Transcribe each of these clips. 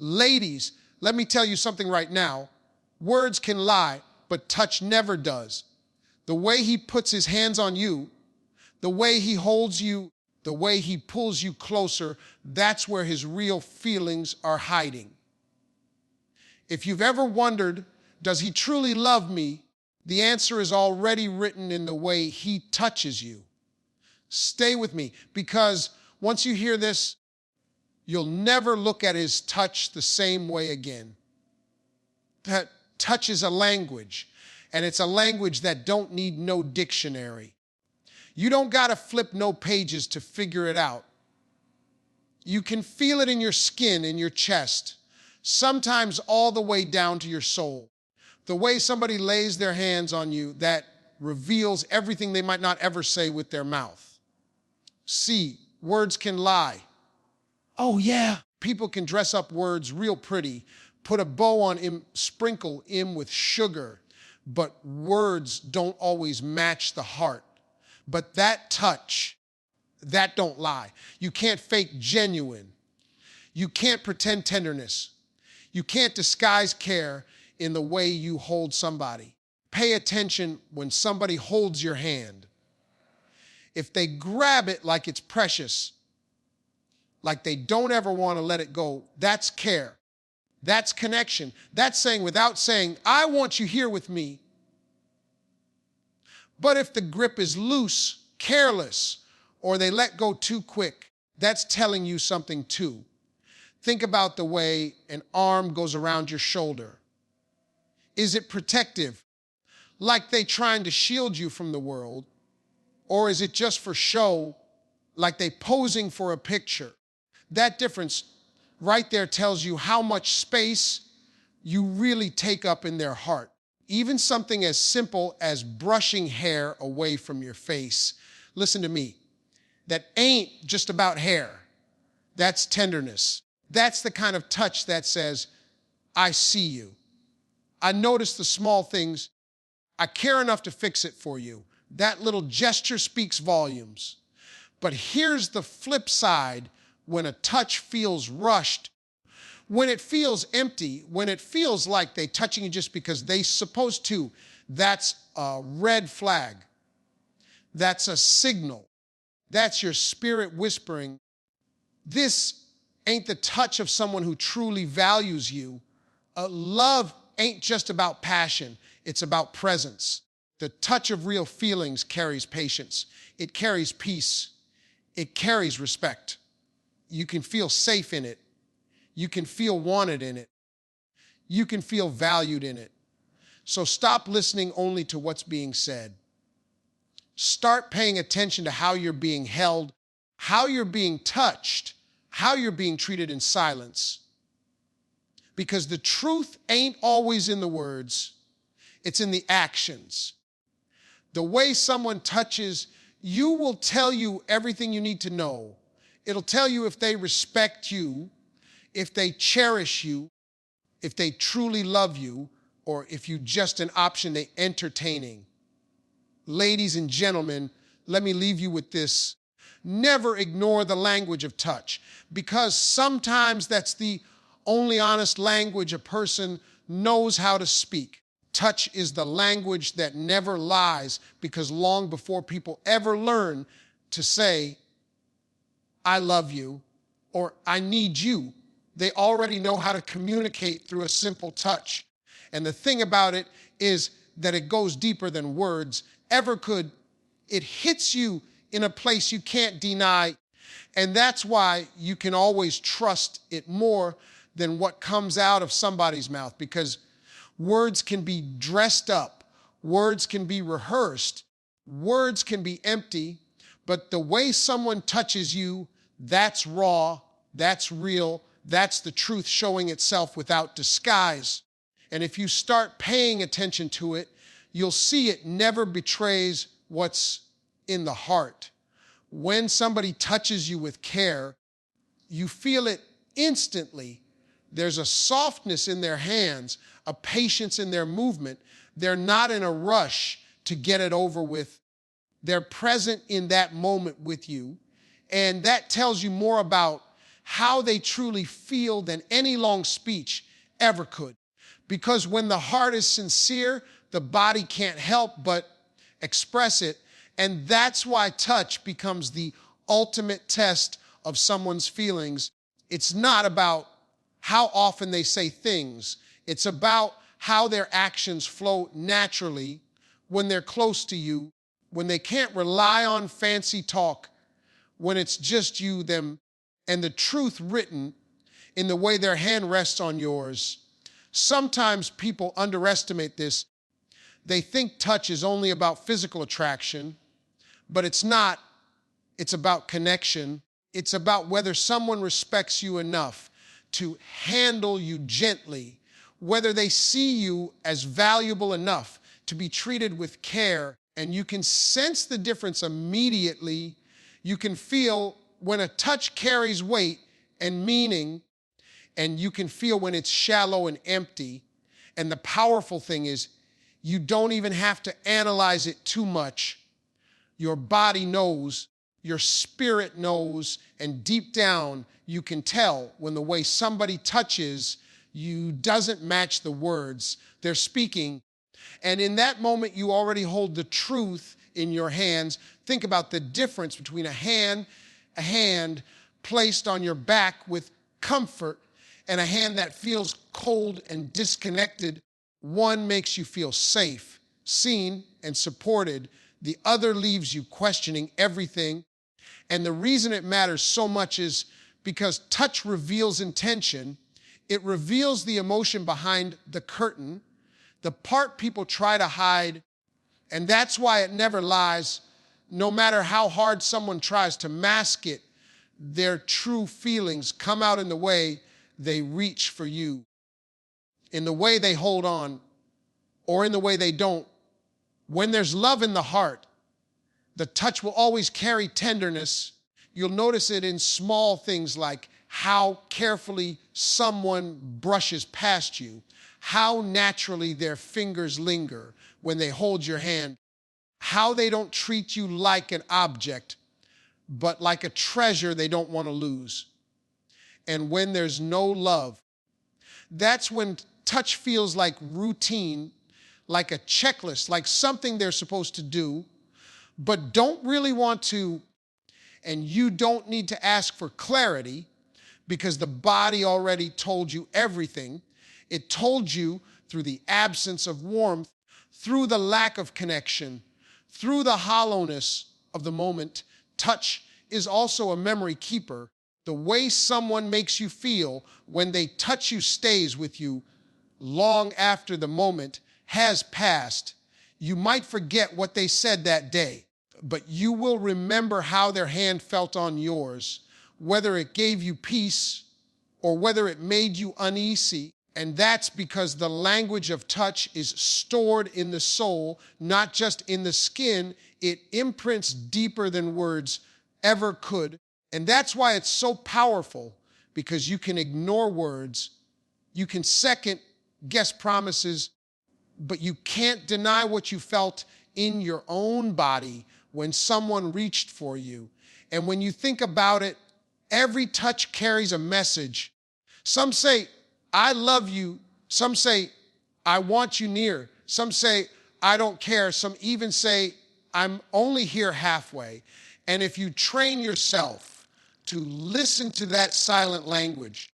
Ladies, let me tell you something right now. Words can lie, but touch never does. The way he puts his hands on you, the way he holds you, the way he pulls you closer, that's where his real feelings are hiding. If you've ever wondered, does he truly love me? The answer is already written in the way he touches you. Stay with me, because once you hear this, you'll never look at his touch the same way again. That touch is a language, and it's a language that don't need no dictionary. You don't got to flip no pages to figure it out. You can feel it in your skin, in your chest, sometimes all the way down to your soul. The way somebody lays their hands on you, that reveals everything they might not ever say with their mouth. See, words can lie. Oh yeah. People can dress up words real pretty, put a bow on him, sprinkle him with sugar, but words don't always match the heart. But that touch, that don't lie. You can't fake genuine. You can't pretend tenderness. You can't disguise care in the way you hold somebody. Pay attention when somebody holds your hand. If they grab it like it's precious, like they don't ever want to let it go, that's care. That's connection. That's saying without saying, I want you here with me. But if the grip is loose, careless, or they let go too quick, that's telling you something too. Think about the way an arm goes around your shoulder. Is it protective, like they trying to shield you from the world? Or is it just for show, like they posing for a picture? That difference right there tells you how much space you really take up in their heart. Even something as simple as brushing hair away from your face. Listen to me. That ain't just about hair. That's tenderness. That's the kind of touch that says, I see you. I notice the small things. I care enough to fix it for you. That little gesture speaks volumes. But here's the flip side when a touch feels rushed. When it feels empty, when it feels like they're touching you just because they're supposed to, that's a red flag. That's a signal. That's your spirit whispering, this ain't the touch of someone who truly values you. Love ain't just about passion, it's about presence. The touch of real feelings carries patience. It carries peace. It carries respect. You can feel safe in it. You can feel wanted in it. You can feel valued in it. So stop listening only to what's being said. Start paying attention to how you're being held, how you're being touched, how you're being treated in silence. Because the truth ain't always in the words, it's in the actions. The way someone touches you will tell you everything you need to know. It'll tell you if they respect you, if they cherish you, if they truly love you, or if you're just an option they're entertaining. Ladies and gentlemen, let me leave you with this. Never ignore the language of touch, because sometimes that's the only honest language a person knows how to speak. Touch is the language that never lies, because long before people ever learn to say, I love you, or I need you, they already know how to communicate through a simple touch. And the thing about it is that it goes deeper than words ever could. It hits you in a place you can't deny. And that's why you can always trust it more than what comes out of somebody's mouth, because words can be dressed up, words can be rehearsed, words can be empty, but the way someone touches you, that's raw, that's real, that's the truth showing itself without disguise. And if you start paying attention to it, you'll see it never betrays what's in the heart. When somebody touches you with care, you feel it instantly. There's a softness in their hands, a patience in their movement. They're not in a rush to get it over with. They're present in that moment with you. And that tells you more about how they truly feel than any long speech ever could. Because when the heart is sincere, the body can't help but express it. And that's why touch becomes the ultimate test of someone's feelings. It's not about how often they say things. It's about how their actions flow naturally when they're close to you, when they can't rely on fancy talk, when it's just you, them, and the truth written in the way their hand rests on yours. Sometimes people underestimate this. They think touch is only about physical attraction, but it's not. It's about connection. It's about whether someone respects you enough to handle you gently, whether they see you as valuable enough to be treated with care, and you can sense the difference immediately. You can feel when a touch carries weight and meaning, and you can feel when it's shallow and empty. And the powerful thing is, you don't even have to analyze it too much. Your body knows, your spirit knows, and deep down you can tell when the way somebody touches you doesn't match the words they're speaking. And in that moment, you already hold the truth in your hands. Think about the difference between a hand placed on your back with comfort and a hand that feels cold and disconnected. One makes you feel safe, seen, and supported. The other leaves you questioning everything. And the reason it matters so much is because touch reveals intention. It reveals the emotion behind the curtain, the part people try to hide. And that's why it never lies. No matter how hard someone tries to mask it, their true feelings come out in the way they reach for you, in the way they hold on, or in the way they don't. When there's love in the heart, the touch will always carry tenderness. You'll notice it in small things like how carefully someone brushes past you, how naturally their fingers linger when they hold your hand, how they don't treat you like an object, but like a treasure they don't want to lose. And when there's no love, that's when touch feels like routine, like a checklist, like something they're supposed to do, but don't really want to, and you don't need to ask for clarity because the body already told you everything. It told you through the absence of warmth, through the lack of connection, through the hollowness of the moment. Touch is also a memory keeper. The way someone makes you feel when they touch you stays with you long after the moment has passed. You might forget what they said that day, but you will remember how their hand felt on yours, whether it gave you peace or whether it made you uneasy. And that's because the language of touch is stored in the soul, not just in the skin. It imprints deeper than words ever could. And that's why it's so powerful, because you can ignore words, you can second guess promises, but you can't deny what you felt in your own body when someone reached for you. And when you think about it, every touch carries a message. Some say, I love you. Some say, I want you near. Some say, I don't care. Some even say, I'm only here halfway. And if you train yourself to listen to that silent language,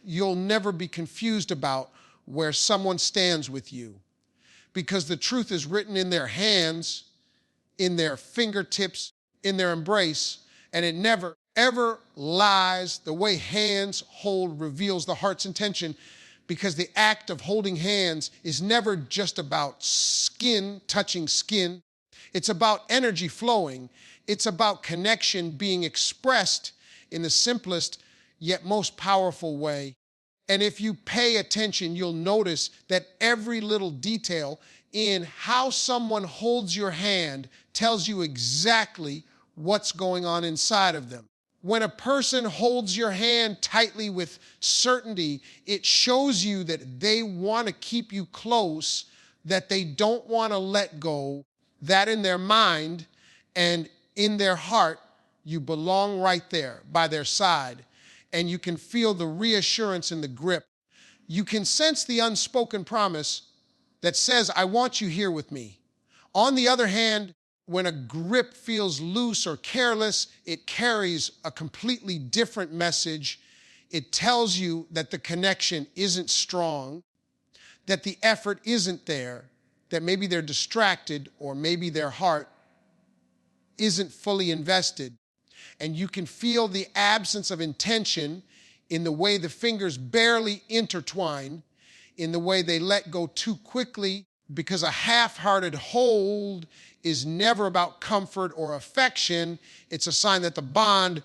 you'll never be confused about where someone stands with you, because the truth is written in their hands, in their fingertips, in their embrace, and it never, ever lies. The way hands hold reveals the heart's intention, because the act of holding hands is never just about skin touching skin. It's about energy flowing. It's about connection being expressed in the simplest yet most powerful way. And if you pay attention, you'll notice that every little detail in how someone holds your hand tells you exactly what's going on inside of them. When a person holds your hand tightly with certainty, it shows you that they want to keep you close, that they don't want to let go, that in their mind and in their heart, you belong right there by their side. and you can feel the reassurance in the grip. You can sense the unspoken promise that says, I want you here with me. On the other hand, when a grip feels loose or careless, it carries a completely different message. It tells you that the connection isn't strong, that the effort isn't there, that maybe they're distracted, or maybe their heart isn't fully invested. And you can feel the absence of intention in the way the fingers barely intertwine, in the way they let go too quickly, because a half-hearted hold is never about comfort or affection. It's a sign that the bond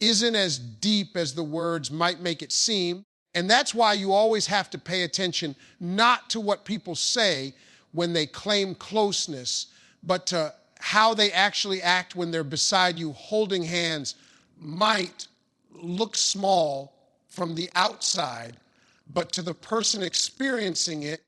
isn't as deep as the words might make it seem. And that's why you always have to pay attention not to what people say when they claim closeness, but to how they actually act when they're beside you. Holding hands might look small from the outside, but to the person experiencing it,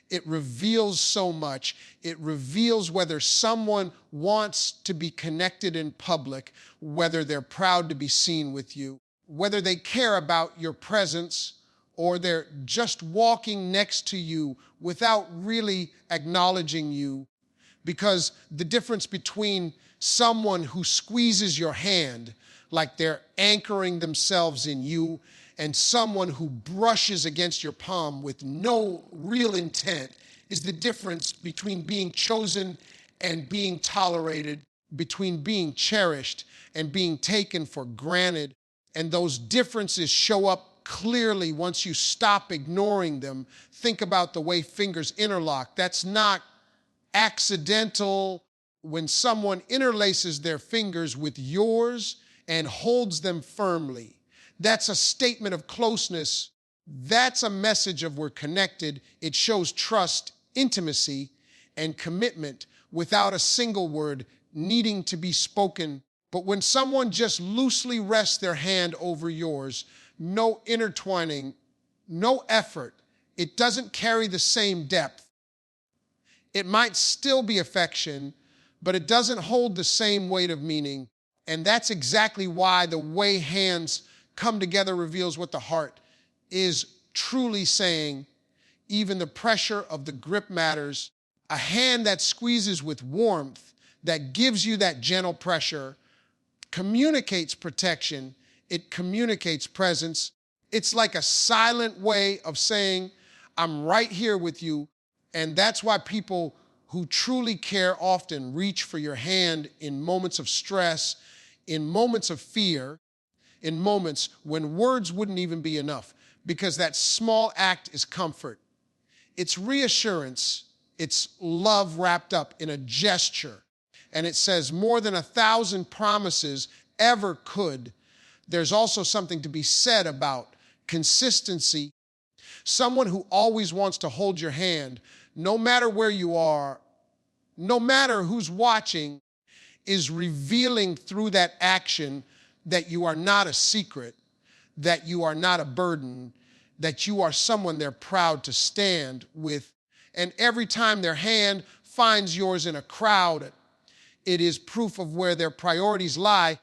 it reveals so much. It reveals whether someone wants to be connected in public, whether they're proud to be seen with you, whether they care about your presence, or they're just walking next to you without really acknowledging you. Because the difference between someone who squeezes your hand like they're anchoring themselves in you, and someone who brushes against your palm with no real intent, is the difference between being chosen and being tolerated, between being cherished and being taken for granted. And those differences show up clearly once you stop ignoring them. Think about the way fingers interlock. That's not accidental. When someone interlaces their fingers with yours and holds them firmly, that's a statement of closeness. That's a message of we're connected. It shows trust, intimacy, and commitment without a single word needing to be spoken. But when someone just loosely rests their hand over yours, no intertwining, no effort, it doesn't carry the same depth. It might still be affection, but it doesn't hold the same weight of meaning. And that's exactly why the way hands come together reveals what the heart is truly saying. Even the pressure of the grip matters. A hand that squeezes with warmth, that gives you that gentle pressure, communicates protection. It communicates presence. It's like a silent way of saying, I'm right here with you. And that's why people who truly care often reach for your hand in moments of stress, in moments of fear, in moments when words wouldn't even be enough, because that small act is comfort. It's reassurance. It's love wrapped up in a gesture. And it says more than 1,000 promises ever could. There's also something to be said about consistency. Someone who always wants to hold your hand, no matter where you are, no matter who's watching, is revealing through that action that you are not a secret, that you are not a burden, that you are someone they're proud to stand with. And every time their hand finds yours in a crowd, it is proof of where their priorities lie.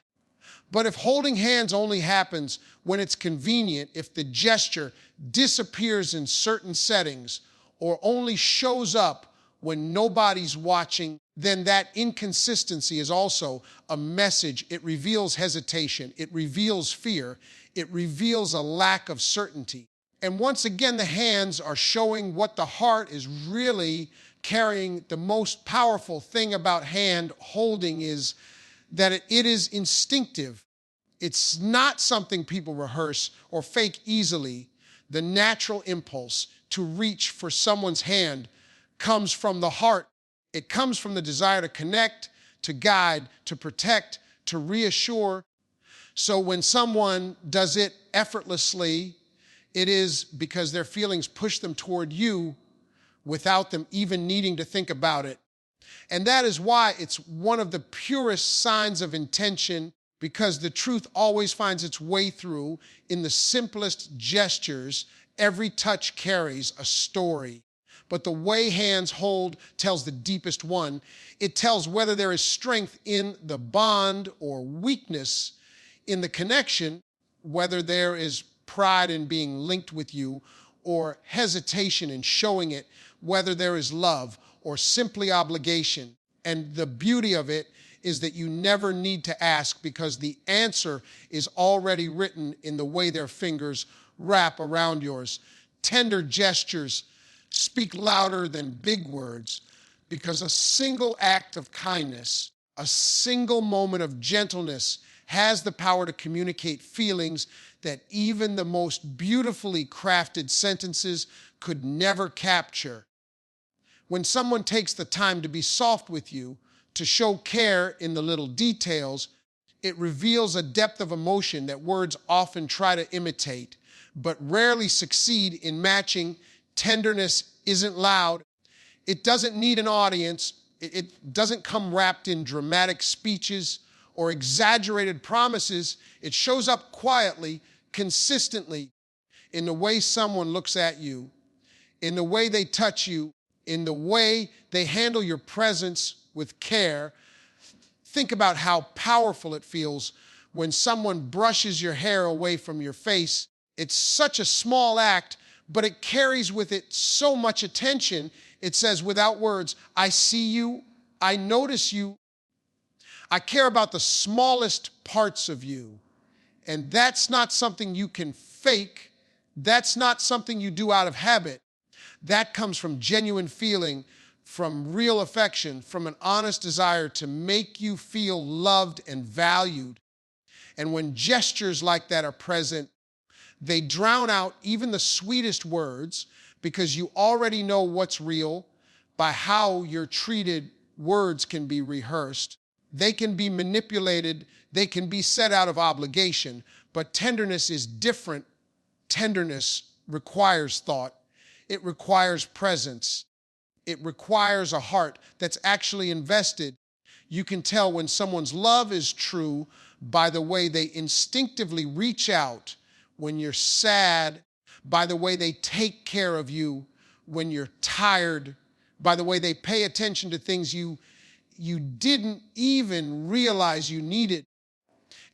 But if holding hands only happens when it's convenient, if the gesture disappears in certain settings, or only shows up when nobody's watching, then that inconsistency is also a message. It reveals hesitation. It reveals fear. It reveals a lack of certainty. And once again, the hands are showing what the heart is really carrying. The most powerful thing about hand holding is that it is instinctive. It's not something people rehearse or fake easily. The natural impulse to reach for someone's hand comes from the heart. It comes from the desire to connect, to guide, to protect, to reassure. So when someone does it effortlessly, it is because their feelings push them toward you without them even needing to think about it. And that is why it's one of the purest signs of intention, because the truth always finds its way through in the simplest gestures. Every touch carries a story. But the way hands hold tells the deepest one. It tells whether there is strength in the bond or weakness in the connection. whether there is pride in being linked with you or hesitation in showing it, whether there is love or simply obligation. And the beauty of it is that you never need to ask because the answer is already written in the way their fingers wrap around yours. Tender gestures speak louder than big words because a single act of kindness, a single moment of gentleness has the power to communicate feelings that even the most beautifully crafted sentences could never capture. When someone takes the time to be soft with you, to show care in the little details, it reveals a depth of emotion that words often try to imitate, but rarely succeed in matching. Tenderness isn't loud. It doesn't need an audience. It doesn't come wrapped in dramatic speeches or exaggerated promises. It shows up quietly, consistently, in the way someone looks at you, in the way they touch you, in the way they handle your presence with care. Think about how powerful it feels when someone brushes your hair away from your face. It's such a small act, but it carries with it so much attention. It says without words, I see you, I notice you, I care about the smallest parts of you. And that's not something you can fake. That's not something you do out of habit. That comes from genuine feeling, from real affection, from an honest desire to make you feel loved and valued. And when gestures like that are present, they drown out even the sweetest words because you already know what's real by how you're treated. Words can be rehearsed. They can be manipulated. They can be said out of obligation. But tenderness is different. Tenderness requires thought. It requires presence. It requires a heart that's actually invested. You can tell when someone's love is true by the way they instinctively reach out when you're sad, by the way they take care of you when you're tired, by the way they pay attention to things you didn't even realize you needed.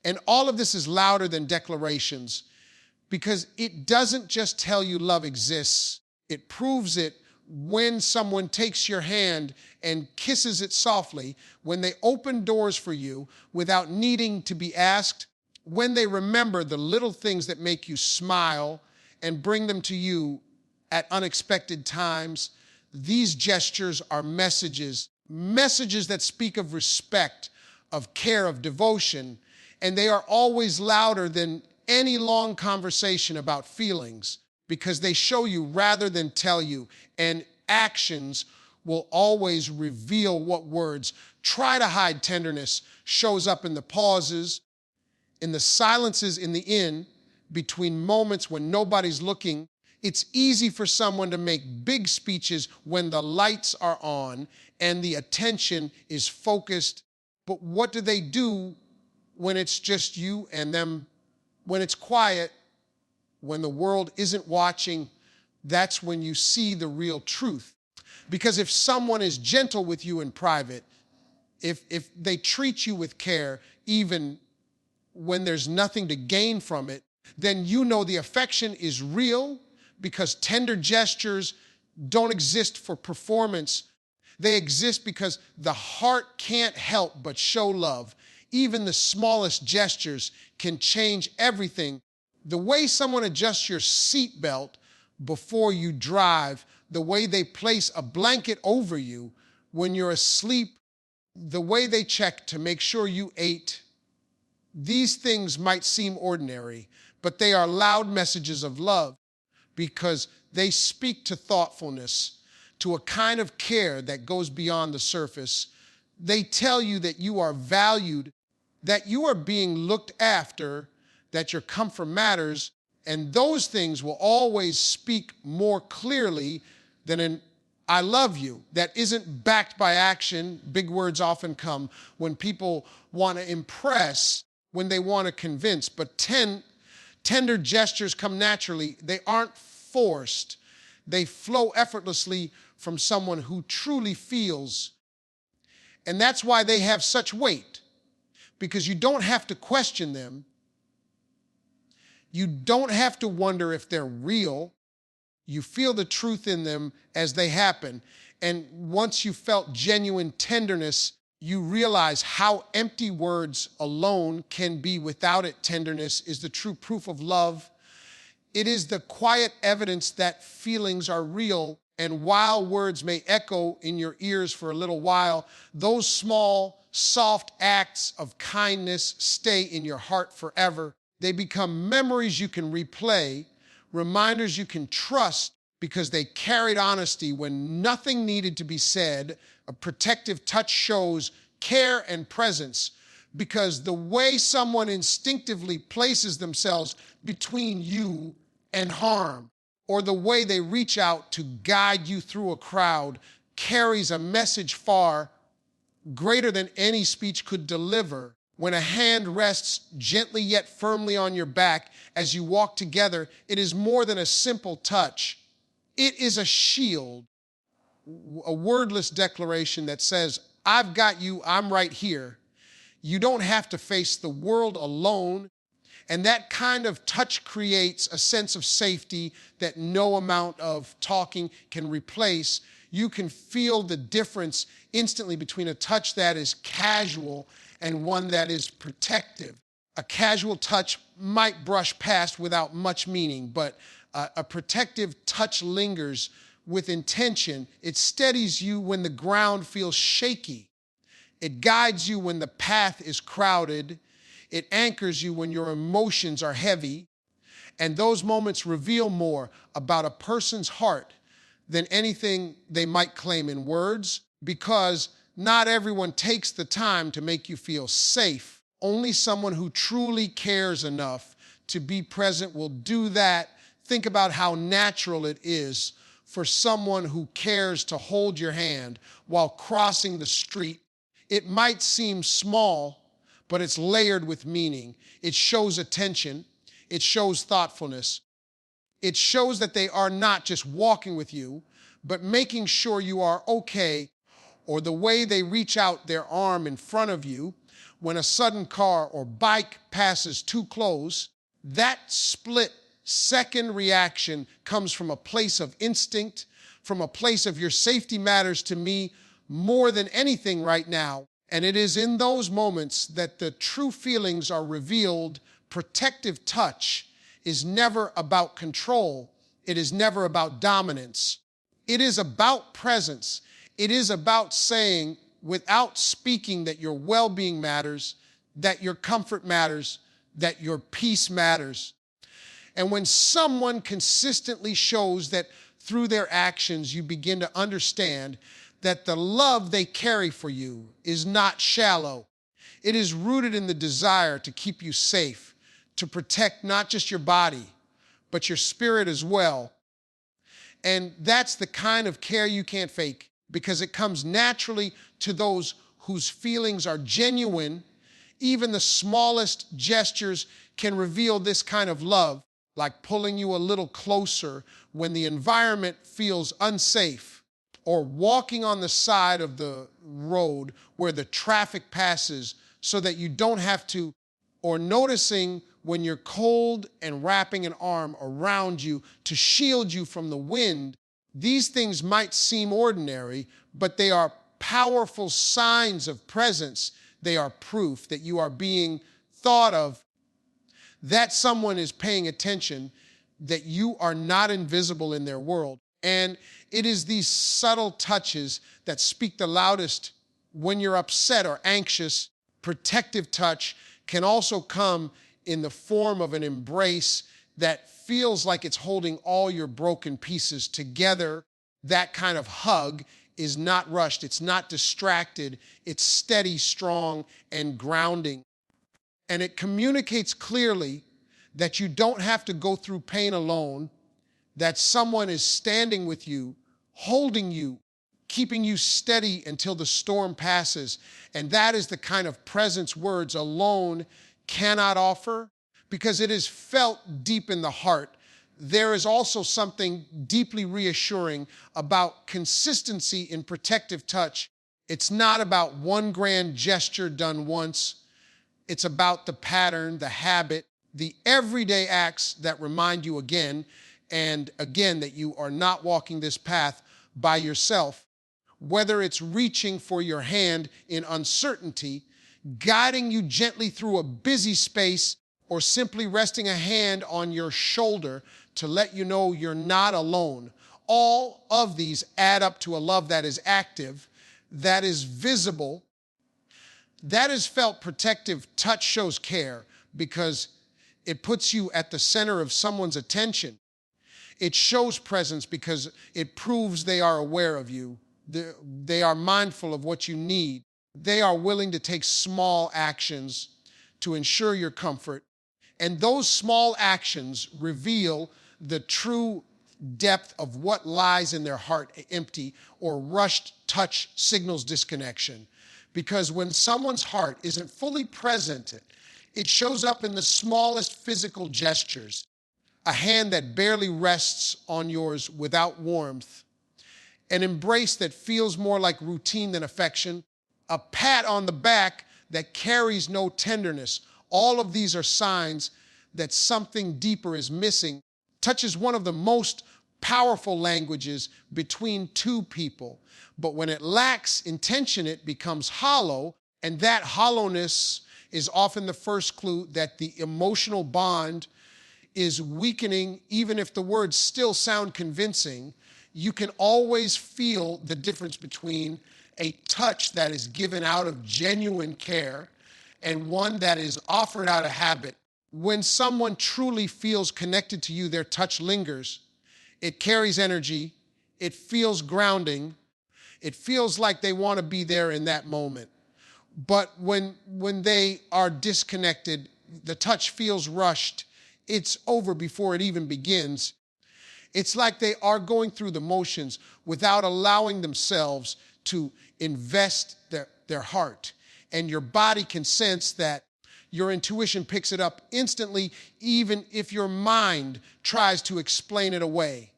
And all of this is louder than declarations because it doesn't just tell you love exists. It proves it when someone takes your hand and kisses it softly, when they open doors for you without needing to be asked, when they remember the little things that make you smile and bring them to you at unexpected times. These gestures are messages that speak of respect, of care, of devotion, and they are always louder than any long conversation about feelings because they show you rather than tell you, and actions will always reveal what words try to hide. Tenderness shows up in the pauses, in the silences in between moments when nobody's looking. It's easy for someone to make big speeches when the lights are on and the attention is focused. But what do they do when it's just you and them? When it's quiet, when the world isn't watching, that's when you see the real truth. Because if someone is gentle with you in private, if they treat you with care, even when there's nothing to gain from it, then you know the affection is real because tender gestures don't exist for performance. They exist because the heart can't help but show love. Even the smallest gestures can change everything. The way someone adjusts your seatbelt before you drive, the way they place a blanket over you when you're asleep, the way they check to make sure you ate. These things might seem ordinary, but they are loud messages of love because they speak to thoughtfulness, to a kind of care that goes beyond the surface. They tell you that you are valued, that you are being looked after, that your comfort matters, and those things will always speak more clearly than an I love you that isn't backed by action. Big words often come when people want to impress, when they want to convince, but tender gestures come naturally. They aren't forced. They flow effortlessly from someone who truly feels. And that's why they have such weight, because you don't have to question them. You don't have to wonder if they're real. You feel the truth in them as they happen. And once you felt genuine tenderness, you realize how empty words alone can be. Without it, tenderness is the true proof of love. It is the quiet evidence that feelings are real. And while words may echo in your ears for a little while, those small, soft acts of kindness stay in your heart forever. They become memories you can replay, reminders you can trust because they carried honesty when nothing needed to be said. A protective touch shows care and presence because the way someone instinctively places themselves between you and harm, or the way they reach out to guide you through a crowd, carries a message far greater than any speech could deliver. When a hand rests gently yet firmly on your back as you walk together, it is more than a simple touch. It is a shield, a wordless declaration that says, I've got you, I'm right here. You don't have to face the world alone. And that kind of touch creates a sense of safety that no amount of talking can replace. You can feel the difference instantly between a touch that is casual and one that is protective. A casual touch might brush past without much meaning, but a protective touch lingers with intention. It steadies you when the ground feels shaky. It guides you when the path is crowded. It anchors you when your emotions are heavy. And those moments reveal more about a person's heart than anything they might claim in words, because not everyone takes the time to make you feel safe. Only someone who truly cares enough to be present will do that. Think about how natural it is for someone who cares to hold your hand while crossing the street. It might seem small, but it's layered with meaning. It shows attention. It shows thoughtfulness. It shows that they are not just walking with you, but making sure you are okay. Or the way they reach out their arm in front of you when a sudden car or bike passes too close. That split-second reaction comes from a place of instinct, from a place of your safety matters to me more than anything right now. And it is in those moments that the true feelings are revealed. Protective touch is never about control. It is never about dominance. It is about presence. It is about saying, without speaking, that your well-being matters, that your comfort matters, that your peace matters. And when someone consistently shows that through their actions, you begin to understand that the love they carry for you is not shallow. It is rooted in the desire to keep you safe, to protect not just your body, but your spirit as well. And that's the kind of care you can't fake, because it comes naturally to those whose feelings are genuine. Even the smallest gestures can reveal this kind of love, like pulling you a little closer when the environment feels unsafe, or walking on the side of the road where the traffic passes so that you don't have to, or noticing when you're cold and wrapping an arm around you to shield you from the wind. These things might seem ordinary, but they are powerful signs of presence. They are proof that you are being thought of, that someone is paying attention, that you are not invisible in their world. And it is these subtle touches that speak the loudest when you're upset or anxious. Protective touch can also come in the form of an embrace that feels like it's holding all your broken pieces together. That kind of hug is not rushed. It's not distracted. It's steady, strong, and grounding. And it communicates clearly that you don't have to go through pain alone, that someone is standing with you, holding you, keeping you steady until the storm passes. And that is the kind of presence words alone cannot offer, because it is felt deep in the heart. There is also something deeply reassuring about consistency in protective touch. It's not about one grand gesture done once. It's about the pattern, the habit, The everyday acts that remind you again and again that you are not walking this path by yourself, whether it's reaching for your hand in uncertainty, guiding you gently through a busy space, or simply resting a hand on your shoulder to let you know you're not alone. All of these add up to a love that is active, that is visible, that is felt protective. Touch shows care because it puts you at the center of someone's attention. It shows presence because it proves they are aware of you. They are mindful of what you need. They are willing to take small actions to ensure your comfort. And those small actions reveal the true depth of what lies in their heart. Empty or rushed touch signals disconnection. Because when someone's heart isn't fully present, it shows up in the smallest physical gestures. A hand that barely rests on yours without warmth. An embrace that feels more like routine than affection. A pat on the back that carries no tenderness. All of these are signs that something deeper is missing. Touch is one of the most powerful languages between two people. But when it lacks intention, it becomes hollow, and that hollowness is often the first clue that the emotional bond is weakening. Even if the words still sound convincing, you can always feel the difference between a touch that is given out of genuine care and one that is offered out of habit. When someone truly feels connected to you, their touch lingers. It carries energy. It feels grounding. It feels like they want to be there in that moment. But when they are disconnected, the touch feels rushed. It's over before it even begins. It's like they are going through the motions without allowing themselves to invest their heart. And your body can sense that. Your intuition picks it up instantly, even if your mind tries to explain it away.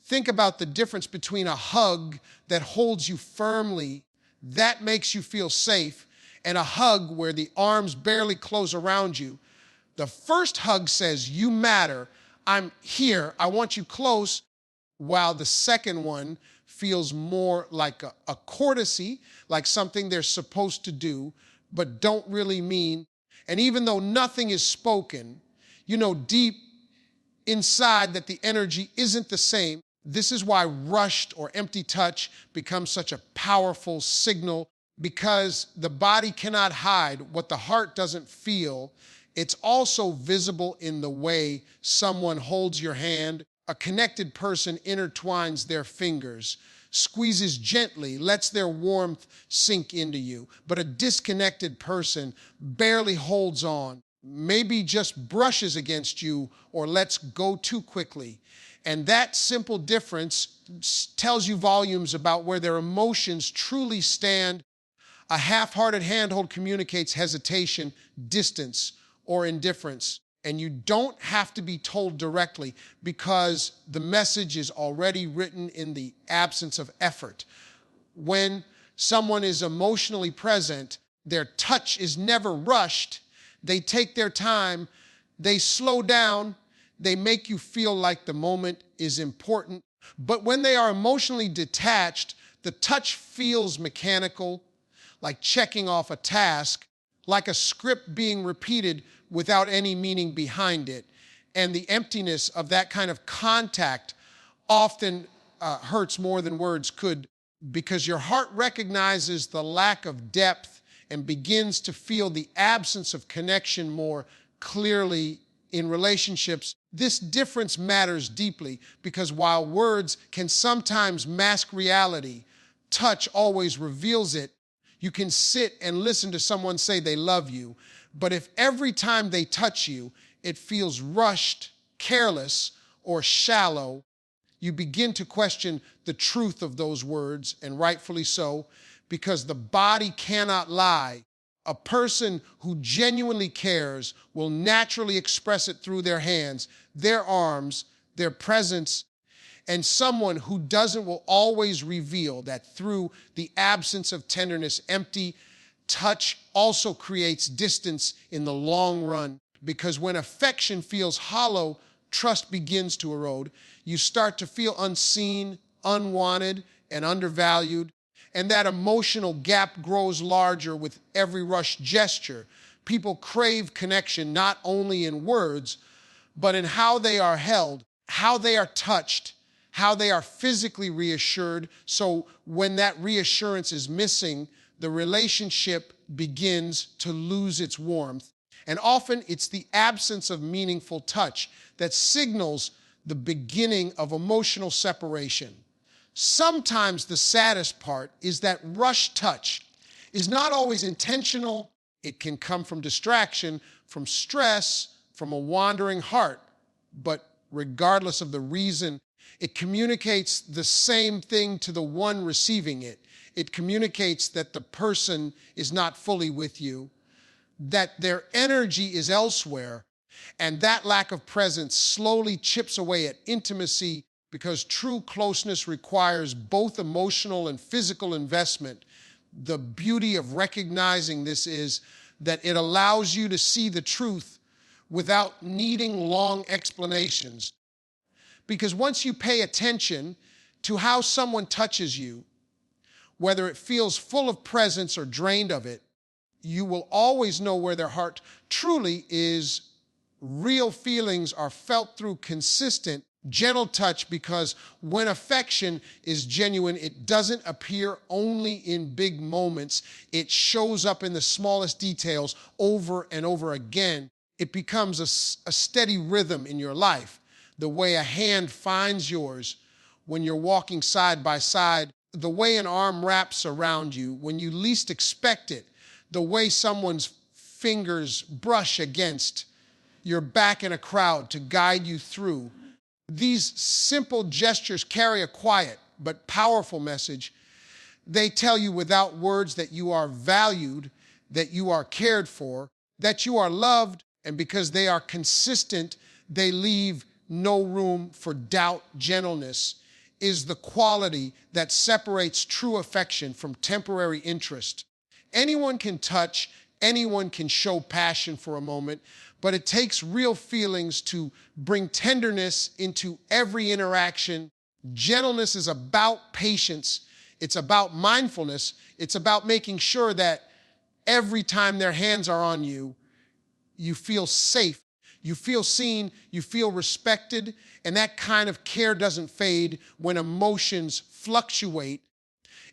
Think about the difference between a hug that holds you firmly, that makes you feel safe, and a hug where the arms barely close around you. The first hug says, "You matter, I'm here, I want you close," while the second one feels more like a courtesy, like something they're supposed to do, but don't really mean. And even though nothing is spoken, you know deep inside that the energy isn't the same. This is why rushed or empty touch becomes such a powerful signal, because the body cannot hide what the heart doesn't feel. It's also visible in the way someone holds your hand. A connected person intertwines their fingers, squeezes gently, lets their warmth sink into you. But a disconnected person barely holds on, maybe just brushes against you or lets go too quickly. And that simple difference tells you volumes about where their emotions truly stand. A half-hearted handhold communicates hesitation, distance, or indifference. And you don't have to be told directly, because the message is already written in the absence of effort. When someone is emotionally present, their touch is never rushed. They take their time, they slow down, they make you feel like the moment is important. But when they are emotionally detached, the touch feels mechanical, like checking off a task, like a script being repeated without any meaning behind it. And the emptiness of that kind of contact often hurts more than words could, because your heart recognizes the lack of depth and begins to feel the absence of connection more clearly in relationships. This difference matters deeply, because while words can sometimes mask reality, touch always reveals it. You can sit and listen to someone say they love you, but if every time they touch you, it feels rushed, careless, or shallow, you begin to question the truth of those words, and rightfully so, because the body cannot lie. A person who genuinely cares will naturally express it through their hands, their arms, their presence. And someone who doesn't will always reveal that through the absence of tenderness. Empty touch also creates distance in the long run, because when affection feels hollow, trust begins to erode. You start to feel unseen, unwanted, and undervalued. And that emotional gap grows larger with every rushed gesture. People crave connection not only in words, but in how they are held, how they are touched, how they are physically reassured. So when that reassurance is missing, the relationship begins to lose its warmth. And often it's the absence of meaningful touch that signals the beginning of emotional separation. Sometimes the saddest part is that rush touch is not always intentional. It can come from distraction, from stress, from a wandering heart. But regardless of the reason, it communicates the same thing to the one receiving it. It communicates that the person is not fully with you, that their energy is elsewhere, and that lack of presence slowly chips away at intimacy, because true closeness requires both emotional and physical investment. The beauty of recognizing this is that it allows you to see the truth without needing long explanations. Because once you pay attention to how someone touches you, whether it feels full of presence or drained of it, you will always know where their heart truly is. Real feelings are felt through consistent, gentle touch, because when affection is genuine, it doesn't appear only in big moments. It shows up in the smallest details over and over again. It becomes a steady rhythm in your life. The way a hand finds yours when you're walking side by side, the way an arm wraps around you when you least expect it, the way someone's fingers brush against your back in a crowd to guide you through. These simple gestures carry a quiet but powerful message. They tell you without words that you are valued, that you are cared for, that you are loved, and because they are consistent, they leave no room for doubt. Gentleness is the quality that separates true affection from temporary interest. Anyone can touch, anyone can show passion for a moment, but it takes real feelings to bring tenderness into every interaction. Gentleness is about patience. It's about mindfulness. It's about making sure that every time their hands are on you, you feel safe, you feel seen, you feel respected, and that kind of care doesn't fade when emotions fluctuate.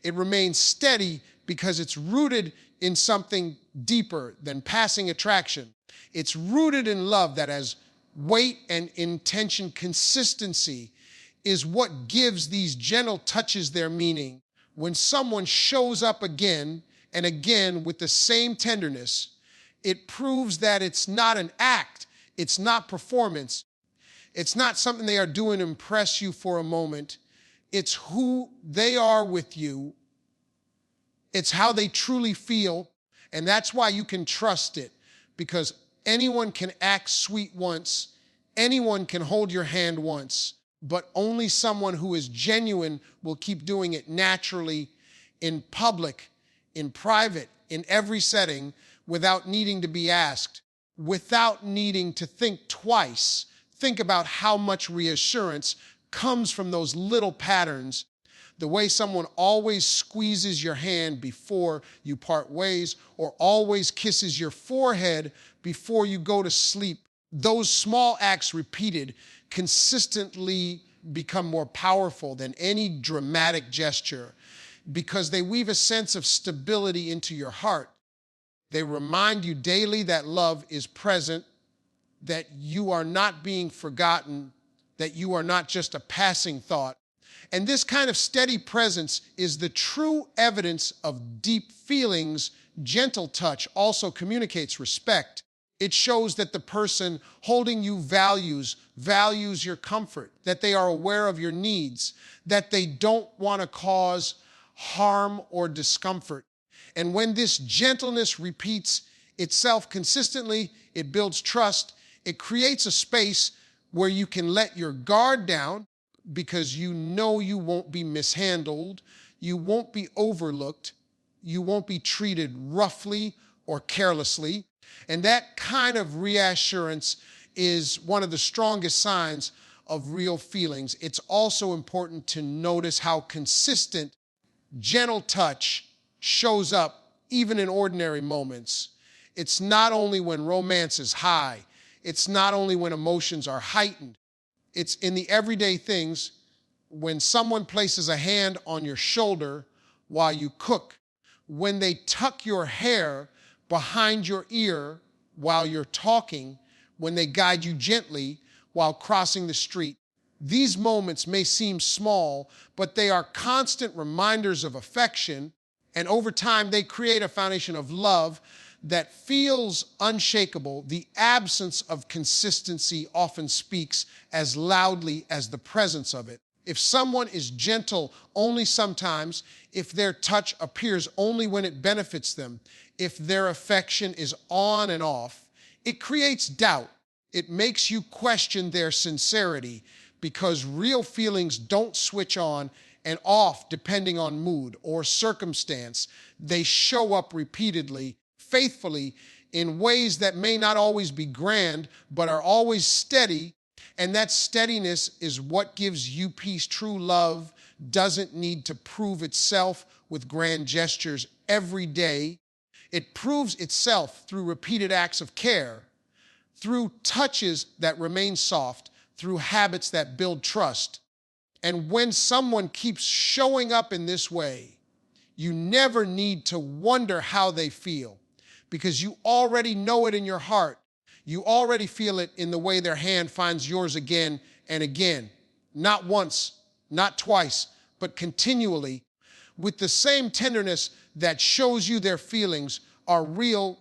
It remains steady because it's rooted in something deeper than passing attraction. It's rooted in love that has weight and intention. Consistency is what gives these gentle touches their meaning. When someone shows up again and again with the same tenderness, it proves that it's not an act, it's not performance, it's not something they are doing to impress you for a moment. It's who they are with you. It's how they truly feel, and that's why you can trust it, because anyone can act sweet once, anyone can hold your hand once, but only someone who is genuine will keep doing it naturally, in public, in private, in every setting, without needing to be asked, without needing to think twice. Think about how much reassurance comes from those little patterns. The way someone always squeezes your hand before you part ways, or always kisses your forehead before you go to sleep. Those small acts repeated consistently become more powerful than any dramatic gesture, because they weave a sense of stability into your heart. They remind you daily that love is present, that you are not being forgotten, that you are not just a passing thought. And this kind of steady presence is the true evidence of deep feelings. Gentle touch also communicates respect. It shows that the person holding you values your comfort, that they are aware of your needs, that they don't want to cause harm or discomfort. And when this gentleness repeats itself consistently, it builds trust. It creates a space where you can let your guard down, because you know you won't be mishandled, you won't be overlooked, you won't be treated roughly or carelessly. And that kind of reassurance is one of the strongest signs of real feelings. It's also important to notice how consistent, gentle touch shows up even in ordinary moments. It's not only when romance is high, it's not only when emotions are heightened, it's in the everyday things. When someone places a hand on your shoulder while you cook, when they tuck your hair behind your ear while you're talking, when they guide you gently while crossing the street. These moments may seem small, but they are constant reminders of affection, and over time they create a foundation of love that feels unshakable. The absence of consistency often speaks as loudly as the presence of it. If someone is gentle only sometimes, if their touch appears only when it benefits them, if their affection is on and off, it creates doubt. It makes you question their sincerity, because real feelings don't switch on and off depending on mood or circumstance. They show up repeatedly, faithfully, in ways that may not always be grand, but are always steady. And that steadiness is what gives you peace. True love doesn't need to prove itself with grand gestures every day. It proves itself through repeated acts of care, through touches that remain soft, through habits that build trust. And when someone keeps showing up in this way, you never need to wonder how they feel, because you already know it in your heart. You already feel it in the way their hand finds yours again and again. Not once, not twice, but continually, with the same tenderness that shows you their feelings are real